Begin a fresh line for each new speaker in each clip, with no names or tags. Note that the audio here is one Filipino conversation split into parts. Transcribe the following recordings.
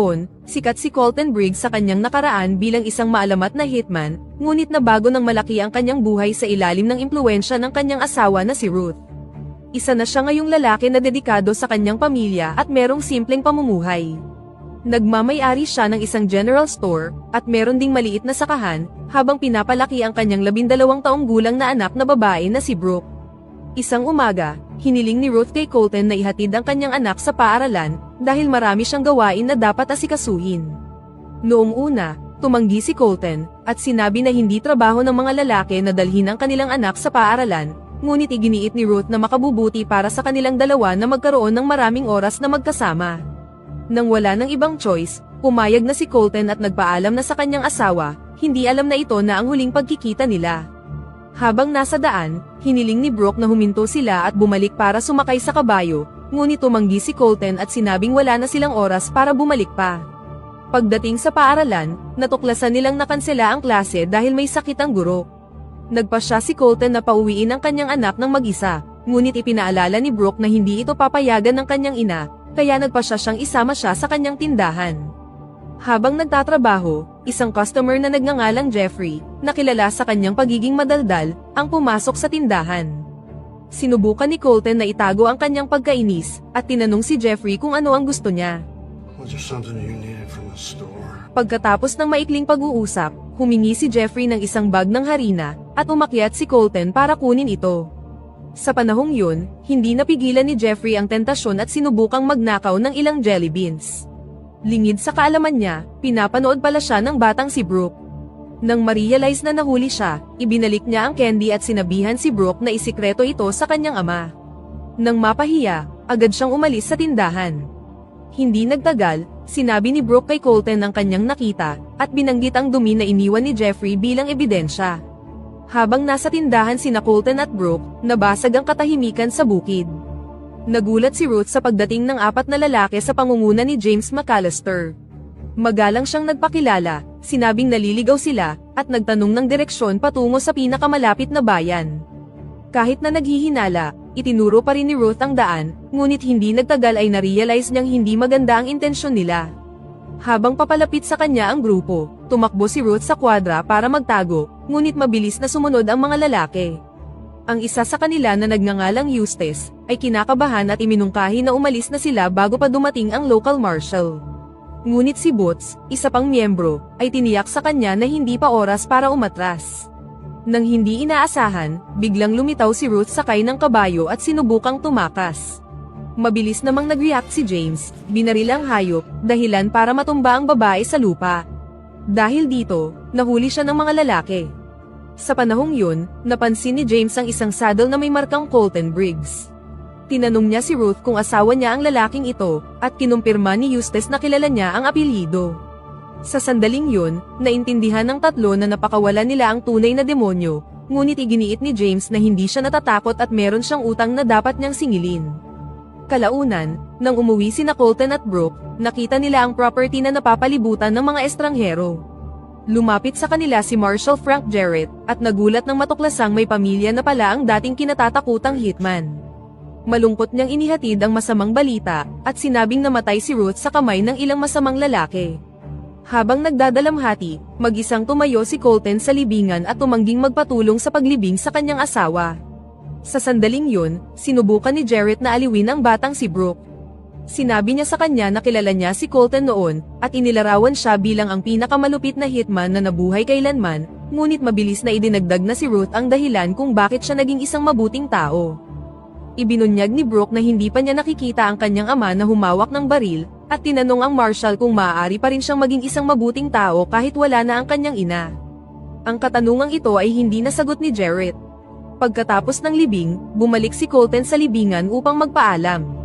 Noon, sikat si Colton Briggs sa kanyang nakaraan bilang isang maalamat na hitman, ngunit nabago ng malaki ang kanyang buhay sa ilalim ng impluwensya ng kanyang asawa na si Ruth. Isa na siya ngayong lalaki na dedikado sa kanyang pamilya at merong simpleng pamumuhay. Nagmamay-ari siya ng isang general store, at meron ding maliit na sakahan, habang pinapalaki ang kanyang 12 taong gulang na anak na babae na si Brooke. Isang umaga, hiniling ni Ruth kay Colton na ihatid ang kanyang anak sa paaralan, dahil marami siyang gawain na dapat asikasuhin. Noong una, tumanggi si Colton, at sinabi na hindi trabaho ng mga lalaki na dalhin ang kanilang anak sa paaralan, ngunit iginiit ni Ruth na makabubuti para sa kanilang dalawa na magkaroon ng maraming oras na magkasama. Nang wala ng ibang choice, pumayag na si Colton at nagpaalam na sa kanyang asawa, hindi alam na ito na ang huling pagkikita nila. Habang nasa daan, hiniling ni Brooke na huminto sila at bumalik para sumakay sa kabayo, ngunit tumanggi si Colton at sinabing wala na silang oras para bumalik pa. Pagdating sa paaralan, natuklasan nilang nakansela ang klase dahil may sakit ang guro. Nagpasya si Colton na pauwiin ang kanyang anak ng mag-isa, ngunit ipinaalala ni Brooke na hindi ito papayagan ng kanyang ina, kaya nagpasya siyang isama siya sa kanyang tindahan. Habang nagtatrabaho, isang customer na nagngangalang Jeffrey, na kilala sa kanyang pagiging madaldal, ang pumasok sa tindahan. Sinubukan ni Colton na itago ang kanyang pagkainis, at tinanong si Jeffrey kung ano ang gusto niya.
Was there something you needed from the store?
Pagkatapos ng maikling pag-uusap, humingi si Jeffrey ng isang bag ng harina, at umakyat si Colton para kunin ito. Sa panahong yun, hindi napigilan ni Jeffrey ang tentasyon at sinubukang magnakaw ng ilang jelly beans. Lingid sa kaalaman niya, pinapanood pala siya ng batang si Brooke. Nang ma-realize na nahuli siya, ibinalik niya ang candy at sinabihan si Brooke na isikreto ito sa kanyang ama. Nang mapahiya, agad siyang umalis sa tindahan. Hindi nagtagal, sinabi ni Brooke kay Colton ang kanyang nakita, at binanggit ang dumi na iniwan ni Jeffrey bilang ebidensya. Habang nasa tindahan sina Colton at Brooke, nabasag ang katahimikan sa bukid. Nagulat si Ruth sa pagdating ng 4 na lalaki sa pangunguna ni James McAllister. Magalang siyang nagpakilala, sinabing naliligaw sila, at nagtanong ng direksyon patungo sa pinakamalapit na bayan. Kahit na naghihinala, itinuro pa rin ni Ruth ang daan, ngunit hindi nagtagal ay narealize niyang hindi maganda ang intensyon nila. Habang papalapit sa kanya ang grupo, tumakbo si Ruth sa kwadra para magtago, ngunit mabilis na sumunod ang mga lalaki. Ang isa sa kanila na nagngangalang Eustace, ay kinakabahan at iminungkahi na umalis na sila bago pa dumating ang local marshal. Ngunit si Boots, isa pang miyembro, ay tiniyak sa kanya na hindi pa oras para umatras. Nang hindi inaasahan, biglang lumitaw si Ruth sakay ng kabayo at sinubukang tumakas. Mabilis namang nag-react si James, binaril ang hayop, dahilan para matumba ang babae sa lupa. Dahil dito, nahuli siya ng mga lalaki. Sa panahong yun, napansin ni James ang isang saddle na may markang Colton Briggs. Tinanong niya si Ruth kung asawa niya ang lalaking ito, at kinumpirma ni Eustace na kilala niya ang apelyido. Sa sandaling yun, naintindihan ng tatlo na napakawalan nila ang tunay na demonyo, ngunit iginiit ni James na hindi siya natatakot at meron siyang utang na dapat niyang singilin. Kalaunan, nang umuwi sina Colton at Brooke, nakita nila ang property na napapalibutan ng mga estranghero. Lumapit sa kanila si Marshal Frank Jarrett, at nagulat nang matuklasang may pamilya na pala ang dating kinatatakutang hitman. Malungkot niyang inihatid ang masamang balita, at sinabing namatay si Ruth sa kamay ng ilang masamang lalaki. Habang nagdadalamhati, mag-isang tumayo si Colton sa libingan at tumangging magpatulong sa paglibing sa kanyang asawa. Sa sandaling yun, sinubukan ni Jarrett na aliwin ang batang si Brooke. Sinabi niya sa kanya na kilala niya si Colton noon, at inilarawan siya bilang ang pinakamalupit na hitman na nabuhay kailanman, ngunit mabilis na idinagdag na si Ruth ang dahilan kung bakit siya naging isang mabuting tao. Ibinunyag ni Brooke na hindi pa niya nakikita ang kanyang ama na humawak ng baril, at tinanong ang marshal kung maaari pa rin siyang maging isang mabuting tao kahit wala na ang kanyang ina. Ang katanungang ito ay hindi nasagot ni Jarrett. Pagkatapos ng libing, bumalik si Colton sa libingan upang magpaalam.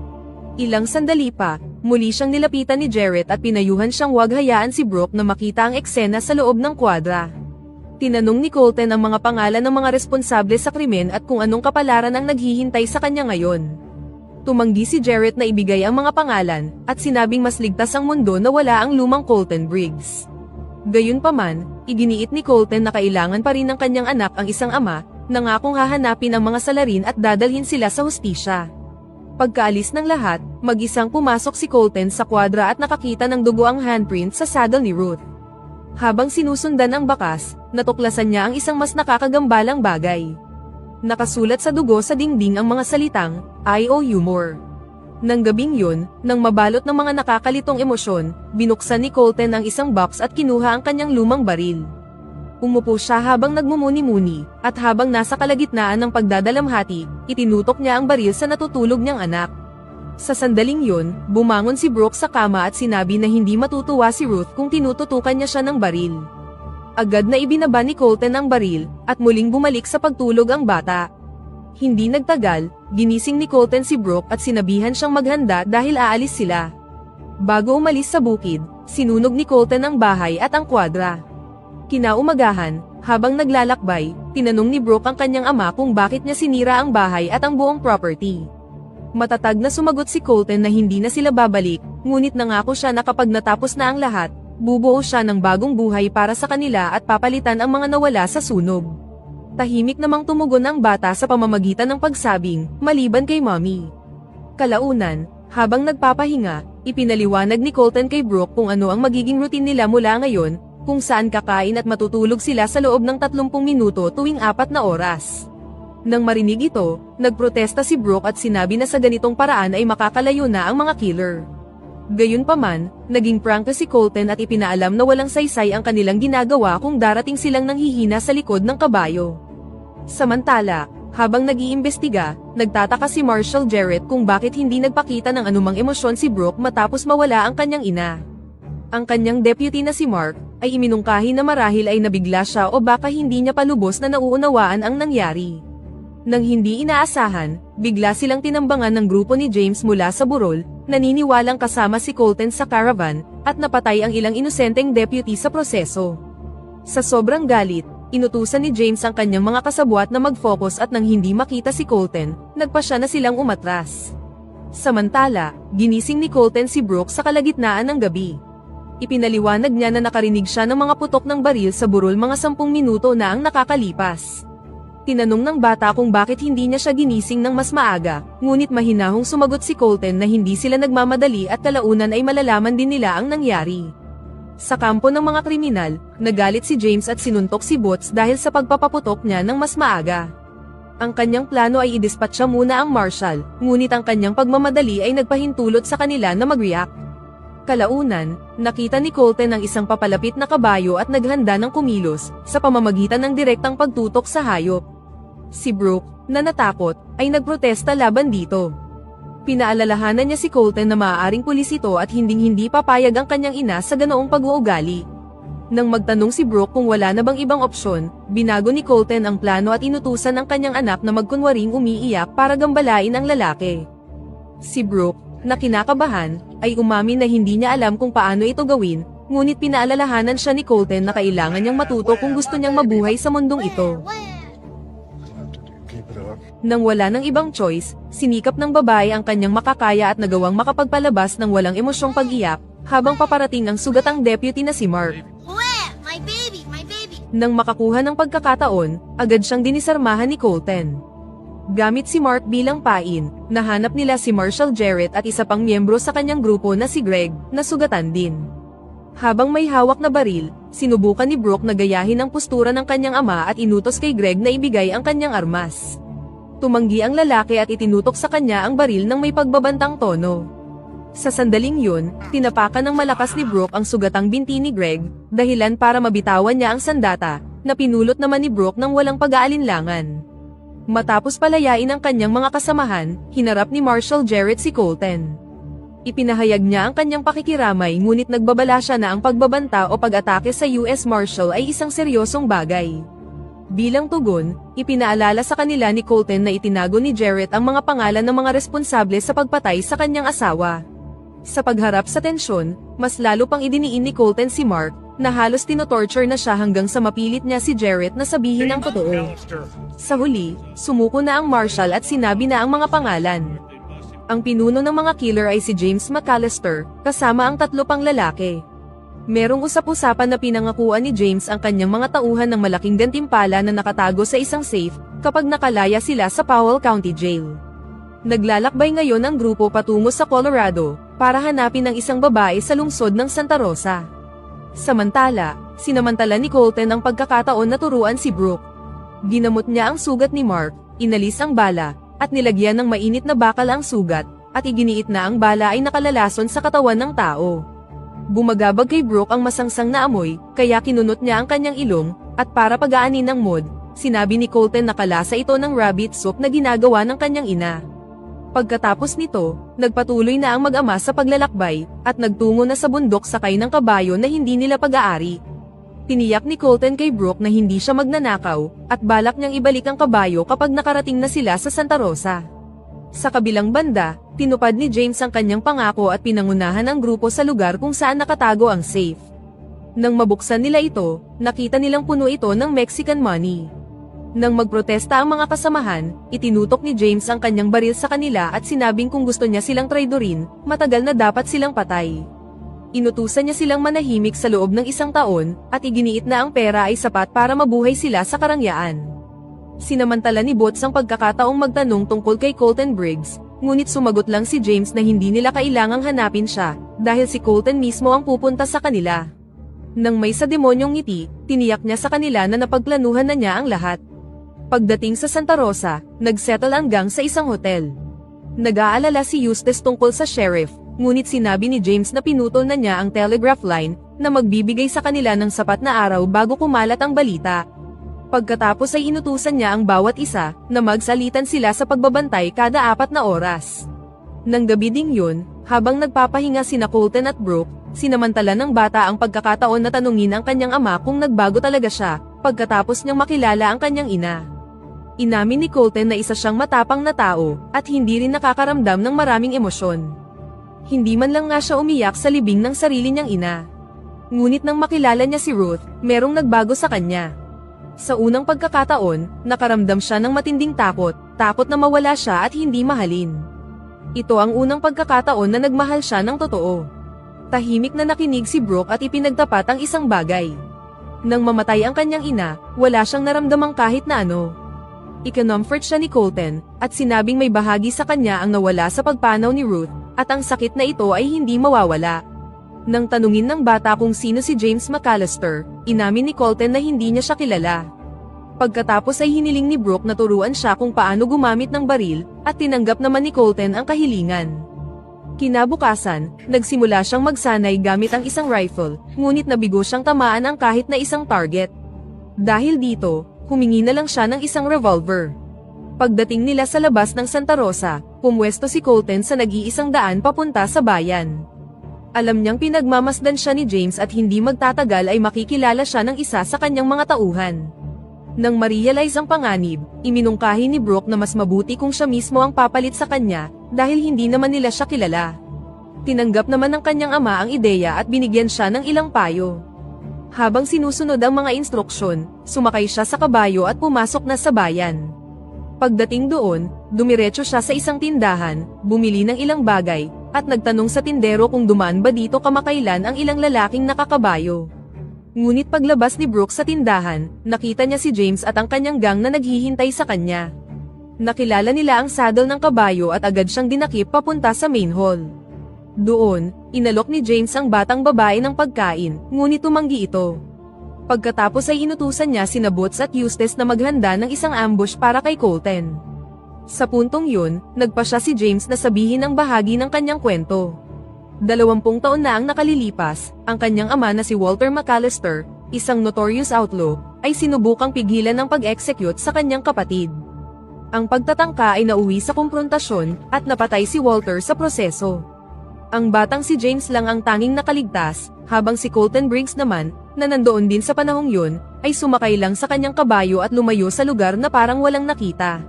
Ilang sandali pa, muli siyang nilapitan ni Jarrett at pinayuhan siyang huwag hayaan si Brooke na makita ang eksena sa loob ng kwadra. Tinanong ni Colton ang mga pangalan ng mga responsable sa krimen at kung anong kapalaran ang naghihintay sa kanya ngayon. Tumanggi si Jarrett na ibigay ang mga pangalan, at sinabing mas ligtas ang mundo na wala ang lumang Colton Briggs. Gayunpaman, iginiit ni Colton na kailangan pa rin ng kanyang anak ang isang ama, nangakong hahanapin ang mga salarin at dadalhin sila sa hustisya. Pagkaalis ng lahat, mag-isang pumasok si Colton sa kwadra at nakakita ng dugo ang handprint sa saddle ni Ruth. Habang sinusundan ang bakas, natuklasan niya ang isang mas nakakagambalang bagay. Nakasulat sa dugo sa dingding ang mga salitang, "I owe you more." Nang gabing yun, nang mabalot ng mga nakakalitong emosyon, binuksan ni Colton ang isang box at kinuha ang kanyang lumang baril. Umupo siya habang nagmumuni-muni, at habang nasa kalagitnaan ng pagdadalamhati, itinutok niya ang baril sa natutulog niyang anak. Sa sandaling yun, bumangon si Brooke sa kama at sinabi na hindi matutuwa si Ruth kung tinututukan niya siya ng baril. Agad na ibinaba ni Colton ang baril, at muling bumalik sa pagtulog ang bata. Hindi nagtagal, ginising ni Colton si Brooke at sinabihan siyang maghanda dahil aalis sila. Bago umalis sa bukid, sinunog ni Colton ang bahay at ang kwadra. Kinaumagahan, habang naglalakbay, tinanong ni Brooke ang kanyang ama kung bakit niya sinira ang bahay at ang buong property. Matatag na sumagot si Colton na hindi na sila babalik, ngunit nangako siya na kapag natapos na ang lahat, bubuo siya ng bagong buhay para sa kanila at papalitan ang mga nawala sa sunog. Tahimik namang tumugon ang bata sa pamamagitan ng pagsabing, maliban kay Mommy. Kalaunan, habang nagpapahinga, ipinaliwanag ni Colton kay Brooke kung ano ang magiging routine nila mula ngayon, kung saan kakain at matutulog sila sa loob ng 30 minuto tuwing 4 na oras. Nang marinig ito, nagprotesta si Brooke at sinabi na sa ganitong paraan ay makakalayo na ang mga killer. Gayunpaman, naging prangka si Colton at ipinaalam na walang saysay ang kanilang ginagawa kung darating silang nanghihina sa likod ng kabayo. Samantala, habang nag-iimbestiga, nagtataka si Marshal Jarrett kung bakit hindi nagpakita ng anumang emosyon si Brooke matapos mawala ang kanyang ina. Ang kanyang deputy na si Mark, ay iminungkahi na marahil ay nabigla siya o baka hindi niya palubos na nauunawaan ang nangyari. Nang hindi inaasahan, bigla silang tinambangan ng grupo ni James mula sa burol, naniniwalang kasama si Colton sa caravan, at napatay ang ilang inosenteng deputy sa proseso. Sa sobrang galit, inutusan ni James ang kanyang mga kasabwat na mag-focus at nang hindi makita si Colton, nagpasya na silang umatras. Samantala, ginising ni Colton si Brooke sa kalagitnaan ng gabi. Ipinaliwanag niya na nakarinig siya ng mga putok ng baril sa burol mga 10 minuto na ang nakakalipas. Tinanong ng bata kung bakit hindi niya siya ginising ng mas maaga, ngunit mahinahong sumagot si Colton na hindi sila nagmamadali at kalaunan ay malalaman din nila ang nangyari. Sa kampo ng mga kriminal, nagalit si James at sinuntok si Boots dahil sa pagpapaputok niya ng mas maaga. Ang kanyang plano ay idispatcha muna ang marshal, ngunit ang kanyang pagmamadali ay nagpahintulot sa kanila na mag-react. Kalaunan, nakita ni Colton ang isang papalapit na kabayo at naghanda ng kumilos, sa pamamagitan ng direktang pagtutok sa hayop. Si Brooke, na natakot, ay nagprotesta laban dito. Pinaalalahanan niya si Colton na maaaring pulis ito at hinding-hindi papayag ang kanyang ina sa ganoong pag-uugali. Nang magtanong si Brooke kung wala na bang ibang opsyon, binago ni Colton ang plano at inutusan ang kanyang anak na magkunwaring umiiyak para gambalain ang lalaki. Si Brooke, na kinakabahan, ay umamin na hindi niya alam kung paano ito gawin, ngunit pinaalalahanan siya ni Colton na kailangan niyang matuto kung gusto niyang mabuhay sa mundong ito. Nang wala ng ibang choice, sinikap ng babae ang kanyang makakaya at nagawang makapagpalabas ng walang emosyong pag-iyak, habang paparating ang sugatang deputy na si Mark.
My baby, my baby.
Nang makakuha ng pagkakataon, agad siyang dinisarmahan ni Colton. Gamit si Mark bilang pain, nahanap nila si Marshal Jarrett at isa pang miyembro sa kanyang grupo na si Greg, na sugatan din. Habang may hawak na baril, sinubukan ni Brooke na gayahin ang postura ng kanyang ama at inutos kay Greg na ibigay ang kanyang armas. Tumanggi ang lalaki at itinutok sa kanya ang baril ng may pagbabantang tono. Sa sandaling yun, tinapakan ng malakas ni Brooke ang sugatang binti ni Greg, dahilan para mabitawan niya ang sandata, na pinulot naman ni Brooke ng walang pag-aalinlangan. Matapos palayain ang kanyang mga kasamahan, hinarap ni Marshal Jarrett si Colton. Ipinahayag niya ang kanyang pakikiramay ngunit nagbabala siya na ang pagbabanta o pag-atake sa US Marshal ay isang seryosong bagay. Bilang tugon, ipinaalala sa kanila ni Colton na itinago ni Jarrett ang mga pangalan ng mga responsable sa pagpatay sa kanyang asawa. Sa pagharap sa tensyon, mas lalo pang idiniin ni Colton si Mark, na halos tinotorture na siya hanggang sa mapilit niya si Jarrett na sabihin ang totoo. Sa huli, sumuko na ang marshal at sinabi na ang mga pangalan. Ang pinuno ng mga killer ay si James McAllister, kasama ang 3 pang lalaki. Merong usap-usapan na pinangakuan ni James ang kanyang mga tauhan ng malaking gantimpala na nakatago sa isang safe, kapag nakalaya sila sa Powell County Jail. Naglalakbay ngayon ang grupo patungo sa Colorado, para hanapin ang isang babae sa lungsod ng Santa Rosa. Samantala, sinamantala ni Colton ang pagkakataon na turuan si Brooke. Ginamot niya ang sugat ni Mark, inalis ang bala, at nilagyan ng mainit na bakal ang sugat, at iginiit na ang bala ay nakalalason sa katawan ng tao. Bumagabag kay Brooke ang masangsang na amoy, kaya kinunot niya ang kanyang ilong, at para pagaanin ng mood, sinabi ni Colton na kalasa ito ng rabbit soup na ginagawa ng kanyang ina. Pagkatapos nito, nagpatuloy na ang mag-ama sa paglalakbay, at nagtungo na sa bundok sakay ng kabayo na hindi nila pag-aari. Tiniyak ni Colton kay Brooke na hindi siya magnanakaw, at balak niyang ibalik ang kabayo kapag nakarating na sila sa Santa Rosa. Sa kabilang banda, tinupad ni James ang kanyang pangako at pinangunahan ang grupo sa lugar kung saan nakatago ang safe. Nang mabuksan nila ito, nakita nilang puno ito ng Mexican money. Nang magprotesta ang mga kasamahan, itinutok ni James ang kanyang baril sa kanila at sinabing kung gusto niya silang traidorin, matagal na dapat silang patay. Inutusan niya silang manahimik sa loob ng 1 taon, at iginiit na ang pera ay sapat para mabuhay sila sa karangyaan. Sinamantala ni Boots ang pagkakataong magtanong tungkol kay Colton Briggs, ngunit sumagot lang si James na hindi nila kailangang hanapin siya, dahil si Colton mismo ang pupunta sa kanila. Nang may sa demonyong ngiti, tiniyak niya sa kanila na napagplanuhan na niya ang lahat. Pagdating sa Santa Rosa, nagsettle ang gang sa isang hotel. Nag-aalala si Eustace tungkol sa sheriff, ngunit sinabi ni James na pinutol na niya ang telegraph line, na magbibigay sa kanila ng sapat na araw bago kumalat ang balita. Pagkatapos ay inutusan niya ang bawat isa, na magsalitan sila sa pagbabantay kada 4 na oras. Nang gabi ding yun, habang nagpapahinga sina Colton at Brooke, sinamantala ng bata ang pagkakataon na tanungin ang kanyang ama kung nagbago talaga siya, pagkatapos niyang makilala ang kanyang ina. Inamin ni Colton na isa siyang matapang na tao, at hindi rin nakakaramdam ng maraming emosyon. Hindi man lang nga siya umiyak sa libing ng sarili niyang ina. Ngunit nang makilala niya si Ruth, merong nagbago sa kanya. Sa unang pagkakataon, nakaramdam siya ng matinding takot na mawala siya at hindi mahalin. Ito ang unang pagkakataon na nagmahal siya ng totoo. Tahimik na nakinig si Brooke at ipinagtapat ang isang bagay. Nang mamatay ang kanyang ina, wala siyang naramdamang kahit na ano. Ikinomfort siya ni Colton, at sinabing may bahagi sa kanya ang nawala sa pagpanaw ni Ruth, at ang sakit na ito ay hindi mawawala. Nang tanungin ng bata kung sino si James McAllister, inamin ni Colton na hindi niya siya kilala. Pagkatapos ay hiniling ni Brooke na turuan siya kung paano gumamit ng baril, at tinanggap naman ni Colton ang kahilingan. Kinabukasan, nagsimula siyang magsanay gamit ang isang rifle, ngunit nabigo siyang tamaan ang kahit na isang target. Dahil dito, humingi na lang siya ng isang revolver. Pagdating nila sa labas ng Santa Rosa, pumwesto si Colton sa nag-iisang daan papunta sa bayan. Alam niyang pinagmamasdan siya ni James at hindi magtatagal ay makikilala siya ng isa sa kanyang mga tauhan. Nang ma-realize ang panganib, iminungkahi ni Brooke na mas mabuti kung siya mismo ang papalit sa kanya, dahil hindi naman nila siya kilala. Tinanggap naman ng kanyang ama ang ideya at binigyan siya ng ilang payo. Habang sinusunod ang mga instruksyon, sumakay siya sa kabayo at pumasok na sa bayan. Pagdating doon, dumiretso siya sa isang tindahan, bumili ng ilang bagay, at nagtanong sa tindero kung dumaan ba dito kamakailan ang ilang lalaking nakakabayo. Ngunit paglabas ni Brooke sa tindahan, nakita niya si James at ang kanyang gang na naghihintay sa kanya. Nakilala nila ang saddle ng kabayo at agad siyang dinakip papunta sa main hall. Doon, inalok ni James ang batang babae ng pagkain, ngunit tumanggi ito. Pagkatapos ay inutusan niya sina Boots at Eustace na maghanda ng isang ambush para kay Colton. Sa puntong yun, nagpa siya si James na sabihin ang bahagi ng kanyang kwento. 20 taon na ang nakalilipas, ang kanyang ama na si Walter McAllister, isang notorious outlaw, ay sinubukang pigilan ng pag-execute sa kanyang kapatid. Ang pagtatangka ay nauwi sa kumprontasyon, at napatay si Walter sa proseso. Ang batang si James lang ang tanging nakaligtas, habang si Colton Briggs naman, na nandoon din sa panahong yun, ay sumakay lang sa kanyang kabayo at lumayo sa lugar na parang walang nakita.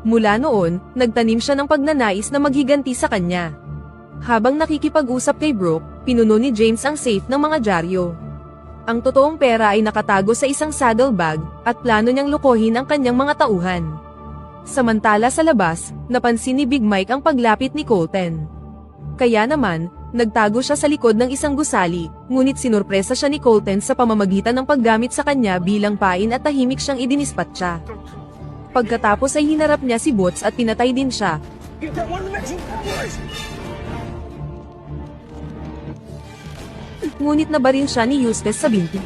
Mula noon, nagtanim siya ng pagnanais na maghiganti sa kanya. Habang nakikipag-usap kay Brooke, pinuno ni James ang safe ng mga dyaryo. Ang totoong pera ay nakatago sa isang saddlebag, at plano niyang lukohin ang kanyang mga tauhan. Samantala sa labas, napansin ni Big Mike ang paglapit ni Colton. Kaya naman, nagtago siya sa likod ng isang gusali, ngunit sinurpresa siya ni Colton sa pamamagitan ng paggamit sa kanya bilang pain at tahimik siyang idinispatsa. Pagkatapos ay hinarap niya si Boots at pinatay din siya.
Get that one of the Mexican boys!
Ngunit nabaril siya ni Eustace sa binti.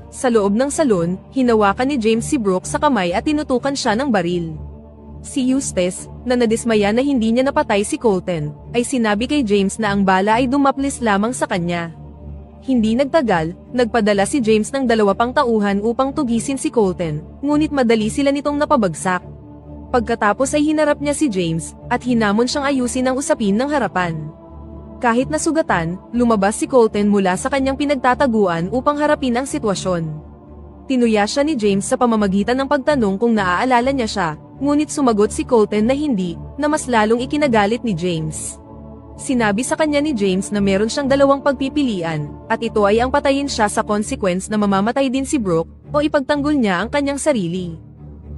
Sa loob ng salon, hinawakan ni James si Brooke sa kamay at tinutukan siya ng baril. Si Eustace, na nadismaya na hindi niya napatay si Colton, ay sinabi kay James na ang bala ay dumaplis lamang sa kanya. Hindi nagtagal, nagpadala si James ng 2 pang tauhan upang tugisin si Colton, ngunit madali sila nitong napabagsak. Pagkatapos ay hinarap niya si James, at hinamon siyang ayusin ang usapin ng harapan. Kahit nasugatan, lumabas si Colton mula sa kanyang pinagtataguan upang harapin ang sitwasyon. Tinuya siya ni James sa pamamagitan ng pagtanong kung naaalala niya siya, ngunit sumagot si Colton na hindi, na mas lalong ikinagalit ni James. Sinabi sa kanya ni James na meron siyang 2 pagpipilian, at ito ay ang patayin siya sa consequence na mamamatay din si Brooke, o ipagtanggol niya ang kanyang sarili.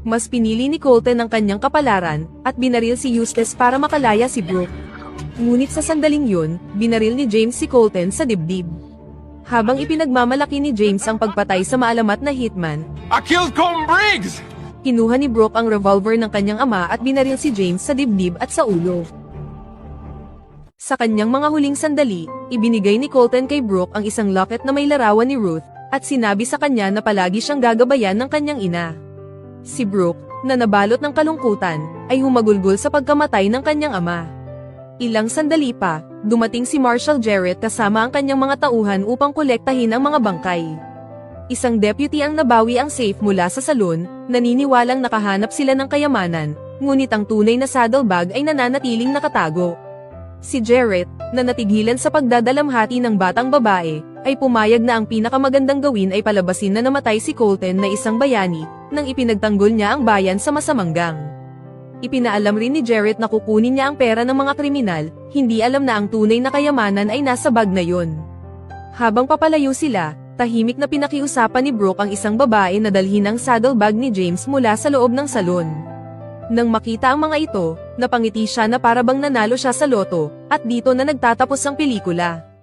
Mas pinili ni Colton ang kanyang kapalaran, at binaril si Eustace para makalaya si Brooke. Ngunit sa sandaling yun, binaril ni James si Colton sa dibdib. Habang ipinagmamalaki ni James ang pagpatay sa maalamat na hitman,
I killed Colton Briggs!
kinuha ni Brooke ang revolver ng kanyang ama at binaril si James sa dibdib at sa ulo. Sa kanyang mga huling sandali, ibinigay ni Colton kay Brooke ang isang locket na may larawan ni Ruth, at sinabi sa kanya na palagi siyang gagabayan ng kanyang ina. Si Brooke, na nabalot ng kalungkutan, ay humagulgol sa pagkamatay ng kanyang ama. Ilang sandali pa, dumating si Marshal Jarrett kasama ang kanyang mga tauhan upang kolektahin ang mga bangkay. Isang deputy ang nabawi ang safe mula sa salon, naniniwalang nakahanap sila ng kayamanan, ngunit ang tunay na saddlebag ay nananatiling nakatago. Si Jarrett, na natigilan sa pagdadalamhati ng batang babae, ay pumayag na ang pinakamagandang gawin ay palabasin na namatay si Colton na isang bayani, nang ipinagtanggol niya ang bayan sa masamang gang. Ipinaalam rin ni Jarrett na kukunin niya ang pera ng mga kriminal, hindi alam na ang tunay na kayamanan ay nasa bag na yon. Habang papalayo sila, tahimik na pinakiusapan ni Brooke ang isang babae na dalhin ang saddlebag ni James mula sa loob ng salon. Nang makita ang mga ito, napangiti siya na parabang nanalo siya sa loto, at dito na nagtatapos ang pelikula.